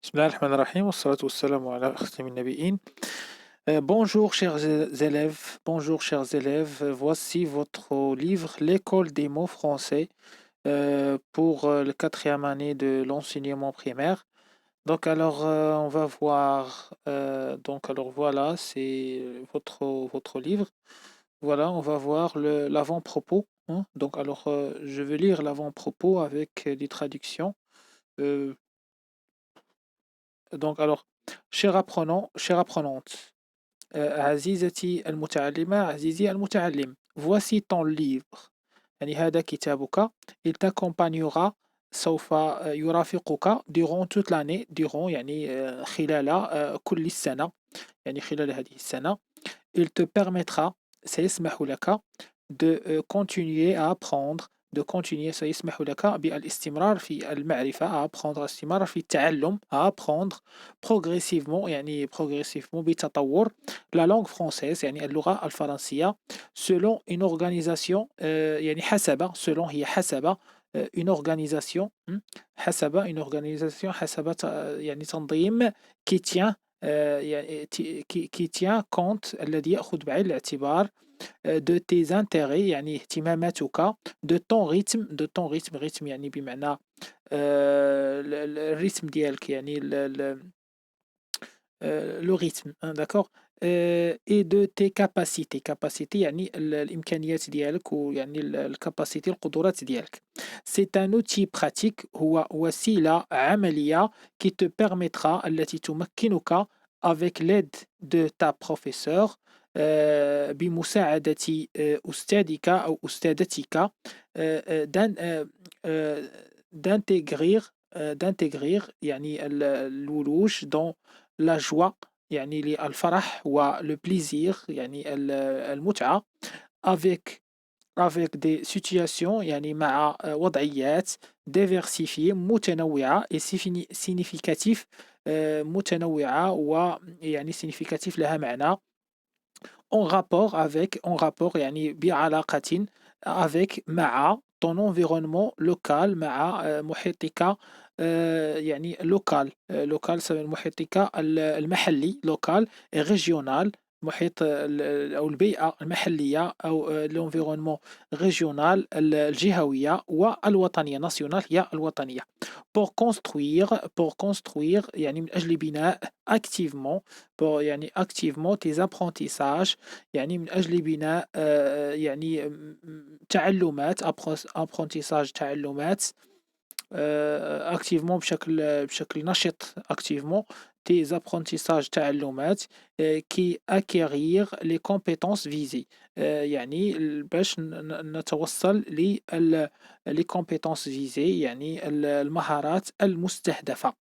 Bismillahirrahmanirrahim, wassalatu wassalamu ala khatamin nabiyyin. Bonjour chers élèves, bonjour chers élèves, voici votre livre L'école des mots français pour le quatrième année de l'enseignement primaire. On va voir, alors voilà, c'est votre livre. Voilà, on va voir l'avant-propos, hein. Je vais lire l'avant-propos avec des traductions. Euh, donc alors, chère apprenante, عزيزتي المتعلمة عزيزي المتعلم voici ton livre يعني هذا كتابك il t'accompagnera سوف يرافقك durant toute l'année durant يعني خلال كل السنة يعني خلال هذه السنة il te permettra سيسمح لك de continuer à apprendre de continuer سيسمح لك بالاستمرار في المعرفة à apprendre الاستمرار في التعلم à apprendre progressivement يعني progressivement بتطور la langue française يعني اللغة الفرنسية selon une organisation يعني حسب selon هي حسب une organisation حسب une organisation حسب يعني تنظيم qui tient يعني qui tient compte الذي يأخذ بعين الاعتبار de tes intérêts يعني اهتماماتك de ton rythme rythme يعني بمعنى الريتم ديالك يعني le rythme hein, d'accord et de tes capacités capacité يعني الإمكانيات ديالك ويعني الكاباسيتي القدرات ديالك c'est un outil pratique هو وسيلة عملية qui te permettra التي تمكنك avec l'aide de ta professeur بمساعدة أستاذك أو أستاذتك d'intégrer d'intégrer يعني الولوج dans la joie يعني الفرح le plaisir يعني المتعة avec des situations يعني مع وضعيات diversifiées متنوعة et significatif متنوعة ويعني significatif لها معنى en rapport يعني بعلاقة avec مع ton environnement local مع محيطك يعني local local محيطك المحلي local et régional محيط أو البيئة المحلية أو l'environnement régional الجهوية والوطنية national هي الوطنية pour construire يعني من أجل بناء activement pour يعني activement tes apprentissages يعني من أجل بناء يعني تعلُّمات apprentissage تعلُّمات activement بشكل نشِط activement tes apprentissages تعلُّمات qui acquérir les compétences visées يعني باش نتوصّل les compétences visées يعني المهارات المستهدفة.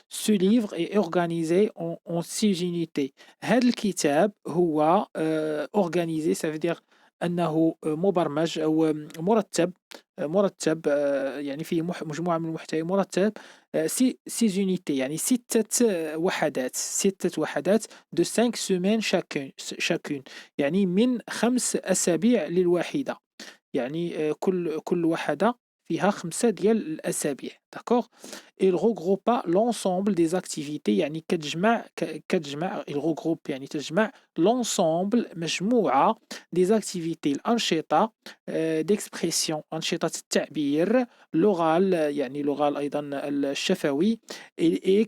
Ce livre est organisé en 6 unités. هذا الكتاب هو organisé ça veut dire أنه مبرمج أو مرتب يعني فيه مجموعة من المحتوى مرتب 6 unités يعني 6 وحدات de 5 semaines chacune يعني من 5 أسابيع للواحدة. يعني كل وحدة فيها 5 ديال الأسابيع d'accord il regroupe l'ensemble des activités يعني كتجمع il regroupe يعني تجمع l'ensemble مجموعة des activités الأنشطة d'expression أنشطة التعبير l'oral يعني l'oral أيضًا الشفوي et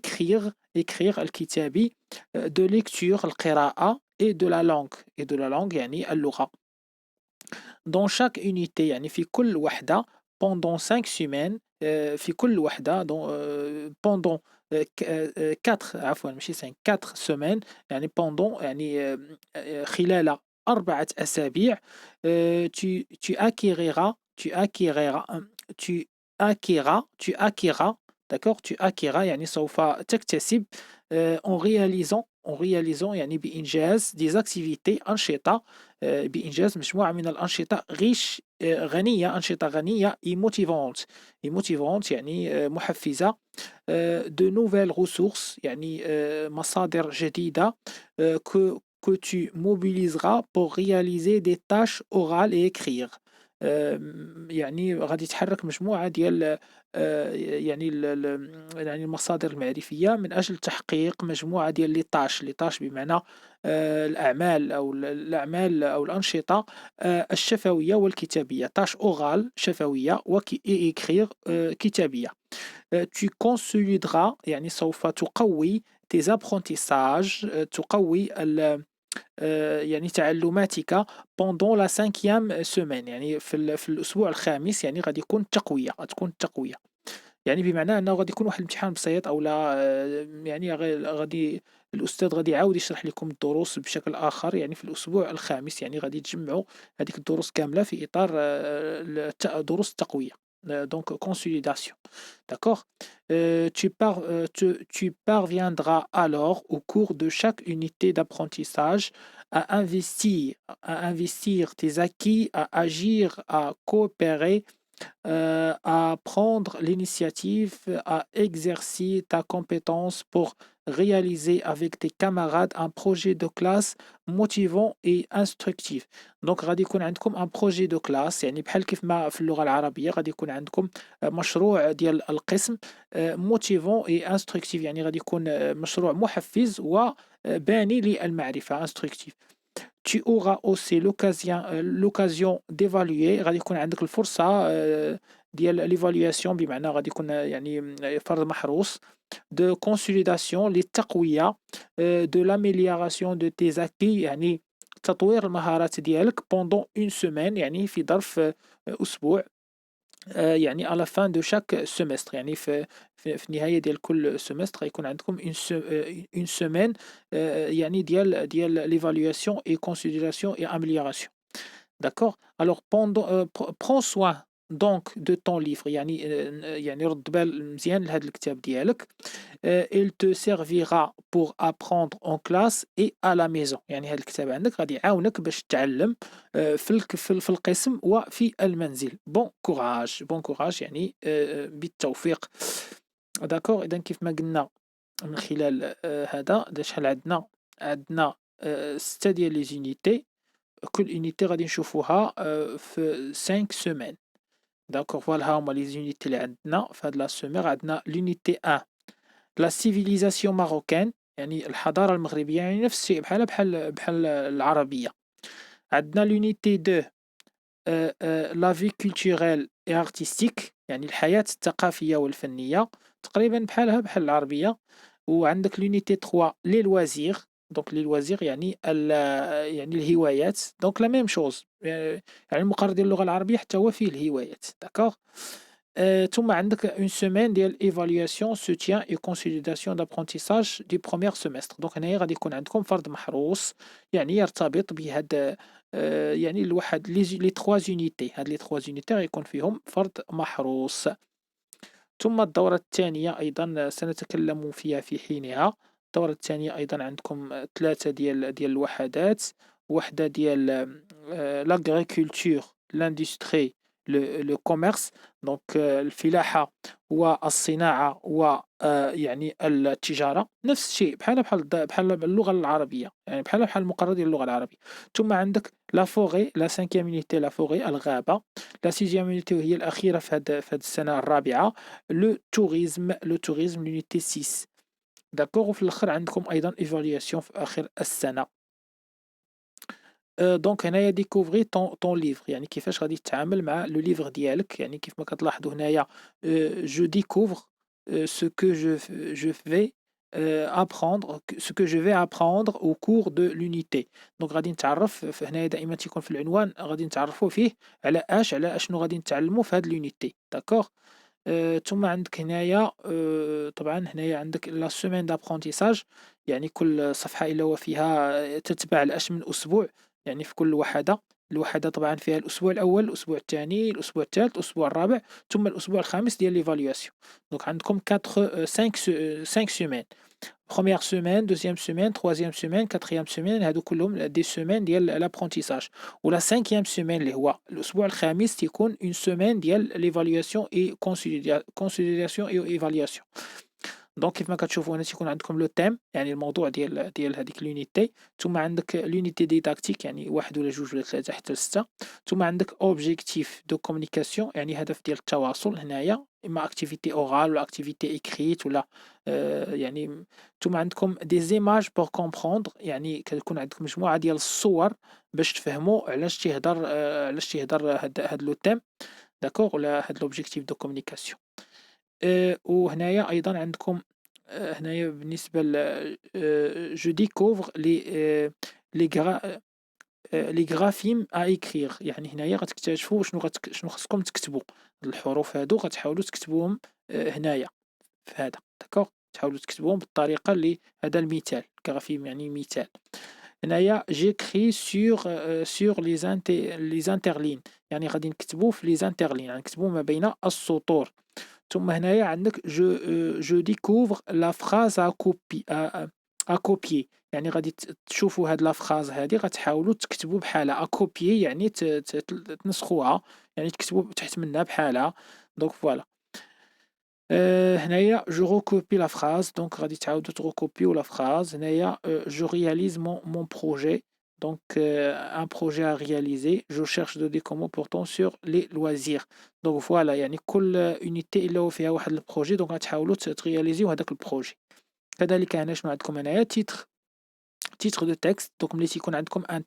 écrire الكتابي de lecture القراءة et de la langue يعني اللغة. Dans chaque unité يعني في كل وحدة pendant 5 semaines في كل وحدة pendant 4 عفوًا ماشي 5 4 semaines يعني pendant يعني خلال 4 أسابيع tu acquériras d'accord tu acquériras يعني سوف تكتسب en réalisant يعني بإنجاز des activités أنشطة بإنجاز مجموعة من الأنشطة riche غنية أنشطة غنية et motivante يعني محفزة de nouvelles ressources يعني مصادر جديدة que tu mobiliseras pour réaliser des tâches orales et écrire يعني غادي تحرّك مجموعة ديال يعني يعني المصادر المعرفية من أجل تحقيق مجموعة ديال les tâches بمعنى الأعمال أو الأعمال أو الأنشطة الشفوية والكتابية tâches orales شفوية et écrire كتابية. Tu consolideras يعني سوف تقوي tes apprentissages تقوي يعني تعلُّماتك pendant la 5e semaine يعني في الأسبوع الخامس يعني غادي يكون تقوية، غتكون التقوية. يعني بمعنى أنه غادي يكون واحد الامتحان بسيط أولا يعني غادي الأستاذ غادي يعاود يشرح لكم الدروس بشكل آخر يعني في الأسبوع الخامس، يعني غادي تجمّعوا هذيك الدروس كاملة في إطار دروس التقوية. Donc consolidation. D'accord? Tu parviendras alors au cours de chaque unité d'apprentissage à investir tes acquis, à agir, à coopérer à prendre l'initiative, à exercer ta compétence pour réaliser avec tes camarades un projet de classe motivant et instructif. Donc غادي يكون عندكم un projet de classe يعني بحال كيف ما في اللغة العربية غادي يكون عندكم مشروع ديال القسم motivant et instructif يعني غادي يكون مشروع محفز وباني للمعرفة instructif. Tu auras aussi l'occasion d'évaluer غادي يكون عندك الفرصة ديال l'évaluation بمعنى غادي يكون يعني فرض محروس de consolidation للتقوية de l'amélioration de tes acquis يعني تطوير المهارات ديالك pendant une semaine يعني في ظرف أسبوع يعني à la fin de chaque semestre يعني في النهاية ديال كل semestre غيكون عندكم une semaine يعني ديال l'évaluation et consolidation et amélioration. D'accord? Alors pendant prends soin donc de ton livre يعني يعني رد بال مزيان لهاد الكتاب ديالك. Il te servira pour apprendre en classe et à la maison يعني هاد الكتاب عندك غادي يعاونك باش تتعلم في القسم وفي المنزل. Bon courage يعني بالتوفيق. داكوغ إذا كيف ما قلنا من خلال هذا شحال عندنا 6 ديال لي زونيتي كل unité غادي نشوفوها في 5 semaines. داكوغ فوالا ها هما لي زونيتي اللي عندنا في هاد لا سومير. عندنا l'unité 1 la civilisation marocaine يعني الحضارة المغربية يعني نفس الشيء بحال العربية. عندنا l'unité 2 la vie culturelle et artistique يعني الحياة الثقافية والفنية تقريبا بحال العربية. وعندك l'unité 3 les loisirs donc les loisirs يعني يعني الهوايات donc la même chose يعني المقرر ديال اللغة العربية حتى هو فيه الهوايات. داكوغ ثم عندك une semaine ديال évaluation soutien et consolidation d'apprentissage du premier semestre. donc هنايا غادي يكون عندكم فرض محروس يعني يرتبط بهاد يعني الواحد لي 3 زونيتي. هاد لي 3 زونيتي غيكون فيهم فرض محروس. ثم الدورة الثانية أيضا سنتكلم فيها في حينها. الدورة الثانية أيضا عندكم 3 ديال الوحدات. وحدة ديال l'agriculture l'industrie le commerce donc الفلاحة والصناعة ويعني التجارة نفس الشيء بحال اللغة العربية يعني بحال المقرر ديال اللغة العربية. ثم عندك لا فوغي لا 5e unité لا فوغي الغابة. لا 6e unité وهي الأخيرة في هاد السنة الرابعة لو tourisme l'unité 6. داكوغ وفي الآخر عندكم أيضا évaluation في آخر السنة. دونك هنايا ديكوفري طون ليفغ يعني كيفاش غادي تتعامل مع لو ليفغ ديالك. يعني كيف ما كتلاحظوا هنايا جو ديكوفر سو كو جو في apprendre ce que je vais apprendre au cours de l'unité. دونك غادي نتعرف هنايا دائما تيكون في العنوان غادي نتعرفوا فيه على اشنو غادي نتعلموا في هاد l'unité. داكوغ ثم عندك هنايا طبعا هنايا عندك لا سومين دابرونتيساج يعني كل صفحة إلا وفيها تتبع من أسبوع يعني في كل وحدة. الوحدة طبعا فيها الأسبوع الأول الأسبوع الثاني الأسبوع الثالث الأسبوع الرابع ثم الأسبوع الخامس ديال ليفاليواسيون. دونك عندكم 5 سومين. première semaine, deuxième semaine, troisième semaine, quatrième semaine هادو كلهم دي سومين ديال لابرونتيساج. ولا 5e semaine اللي هو الأسبوع الخامس تيكون une semaine ديال l'évaluation et consolidation et évaluation. دونك كيف ما كتشوفوا هنا تيكون عندكم لو تيم يعني الموضوع ديال هذيك لونيتي، ثم عندك لونيتي ديداكتيك يعني 1 ولا 2 ولا 3 حتى ل6، ثم عندك اوبجيكتيف دو كومونيكاسيون يعني هدف ديال التواصل هنايا، إما activité orale ولا activité écrite ولا يعني ثم عندكم des images pour comprendre يعني كتكون عندك مجموعة ديال الصور باش تفهموا علاش تيهضر هاد لو تيم داكوغ ولا هاد l'objectif de communication. وهنايا أيضًا عندكم هنايا بالنسبة je découvre les graphemes à écrire يعني هنايا غتكتشفوا شنو خصكم تكتبوا، الحروف هادو غتحاولوا تكتبوهم هنايا في هذا داكوغ، تحاولوا تكتبوهم بالطريقة اللي هذا المثال grapheme يعني مثال. هنايا j'écris sur les interlignes يعني غادي نكتبوا في les interlignes يعني نكتبوا ما بين السطور. ثم هنايا عندك je découvre la phrase à copier يعني غادي تشوفوا هاد لا phrase هادي غتحاولوا تكتبوا بحالها à copier يعني تنسخوها يعني تكتبوا تحت منها بحالها دونك فوالا. هنايا je recopie la phrase دونك غادي تعاودوا تrecopيو la phrase هنايا je réalise mon projet donc un projet à réaliser je cherche des documents portant sur les loisirs donc voilà يعني كل unité إلا وفيها واحد البروجي دونك غتحاولوا ترياليزيو هذاك البروجي. كذلك هنا شنو عندكم هنايا تيتر دو تكست دونك ملي تيكون عندكم ان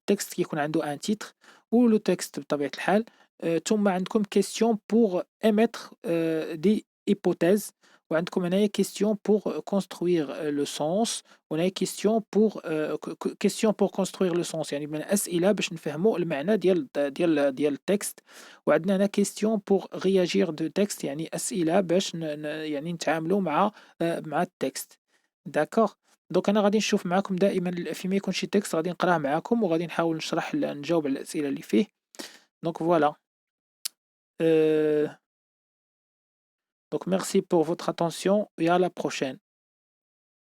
تكست كيكون عنده ان تيتر و لو تكست بطبيعة الحال ثم عندكم كيسيون بوغ émettre دي hypothèses وعندكم هنايا كيسيون بوغ construire لو سونس وهنايا كيسيون بوغ construire لو سونس يعني من أسئلة باش نفهموا المعنى ديال التكست وعندنا هنا كيسيون بوغ réagir دو تكست يعني أسئلة باش يعني نتعاملوا مع التكست داكوغ. دونك أنا غادي نشوف معاكم دائما فيما يكون شي تكست غادي نقراه معاكم وغادي نحاول نجاوب على الأسئلة اللي فيه دونك فوالا. Donc merci pour votre attention et à la prochaine.